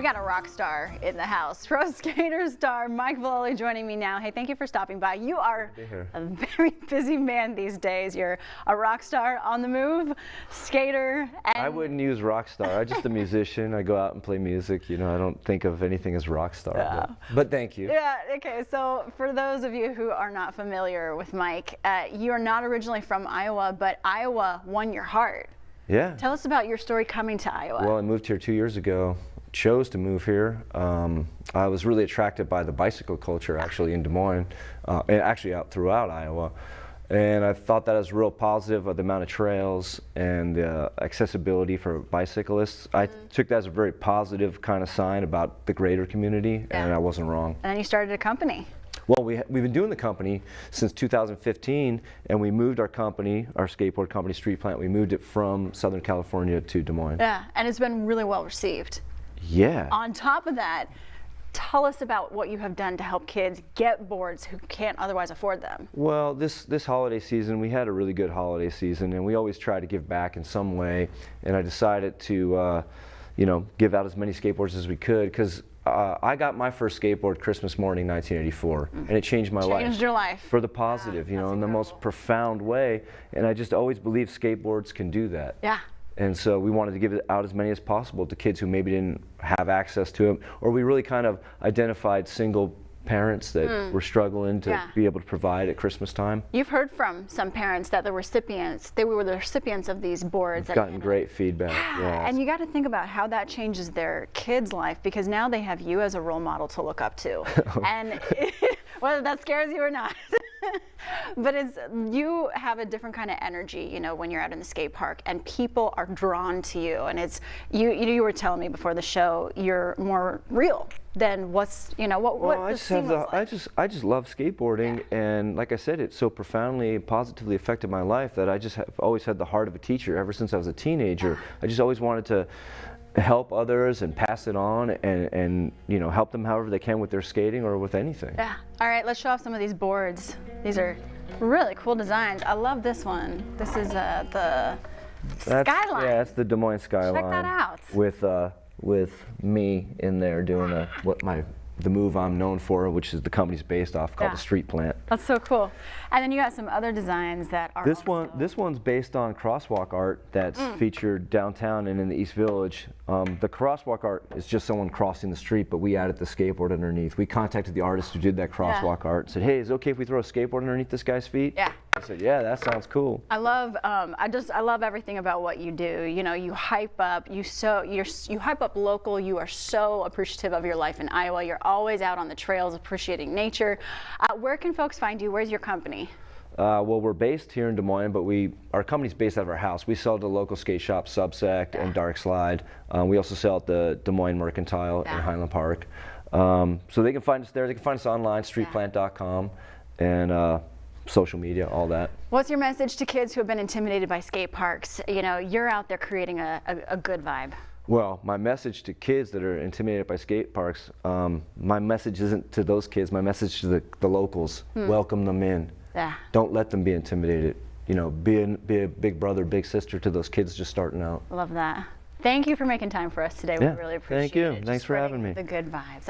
We got a rock star in the house. Pro skater star Mike Vallely joining me now. Hey, thank you for stopping by. You are a very busy man these days. You're a rock star on the move, skater. And I wouldn't use rock star. I'm just a musician. I go out and play music. You know, I don't think of anything as rock star. But thank you. Yeah, okay. So for those of you who are not familiar with Mike, you are not originally from Iowa, but Iowa won your heart. Yeah. Tell us about your story coming to Iowa. Well, I moved here 2 years ago. Chose to move here. I was really attracted by the bicycle culture actually in Des Moines, and actually out throughout Iowa. And I thought that was real positive of the amount of trails and accessibility for bicyclists. I took that as a very positive kind of sign about the greater community, and I wasn't wrong. And then you started a company. Well, we've been doing the company since 2015, and we moved our company, our skateboard company, Street Plant, we moved it from Southern California to Des Moines. Yeah, and it's been really well received. Yeah. On top of that, tell us about what you have done to help kids get boards who can't otherwise afford them. Well, this holiday season, we had a really good holiday season, and we always try to give back in some way. And I decided to, you know, give out as many skateboards as we could, because I got my first skateboard Christmas morning, 1984, and it changed my life. Changed your life. For the positive, you know, in the most profound way. And I just always believed skateboards can do that. Yeah. And so we wanted to give it out as many as possible to kids who maybe didn't have access to them, or we really kind of identified single parents that were struggling to be able to provide at Christmas time. You've heard from some parents that they were the recipients of these boards. We've gotten great feedback. Yeah. And you got to think about how that changes their kids' life, because now they have you as a role model to look up to. And whether that scares you or not. But you have a different kind of energy, you know, when you're out in the skate park, and people are drawn to you. And it's you were telling me before the show, you're more real than what's, you know, what I just love skateboarding, and like I said, it so profoundly positively affected my life that I just have always had the heart of a teacher ever since I was a teenager. I just always wanted to help others and pass it on, and you know, help them however they can with their skating or with anything. Yeah. All right, let's show off some of these boards. These are really cool designs. I love this one. This is the Skyline. Yeah, that's the Des Moines Skyline. Check that out. With me in there doing the move I'm known for, which is the company's based off, called the Street Plant. That's so cool. And then you got some other designs that are This one's based on crosswalk art that's featured downtown and in the East Village. The crosswalk art is just someone crossing the street, but we added the skateboard underneath. We contacted the artist who did that crosswalk art and said, hey, is it okay if we throw a skateboard underneath this guy's feet? Yeah. I said, yeah, that sounds cool. I love, I love everything about what you do. You know, you hype up, you hype up local. You are so appreciative of your life in Iowa. You're always out on the trails appreciating nature. Where can folks find you? Where's your company? Well, we're based here in Des Moines, but our company's based out of our house. We sell to local skate shops, Subsect and Dark Slide. We also sell at the Des Moines Mercantile in Highland Park. So they can find us there. They can find us online, streetplant.com, and social media, all that. What's your message to kids who have been intimidated by skate parks? You know, you're out there creating a good vibe. Well, my message to kids that are intimidated by skate parks, my message isn't to those kids. My message to the locals: welcome them in. Yeah. Don't let them be intimidated. You know, be a big brother, big sister to those kids just starting out. Love that. Thank you for making time for us today. We really appreciate it. Thank you. Thanks for having me. The good vibes.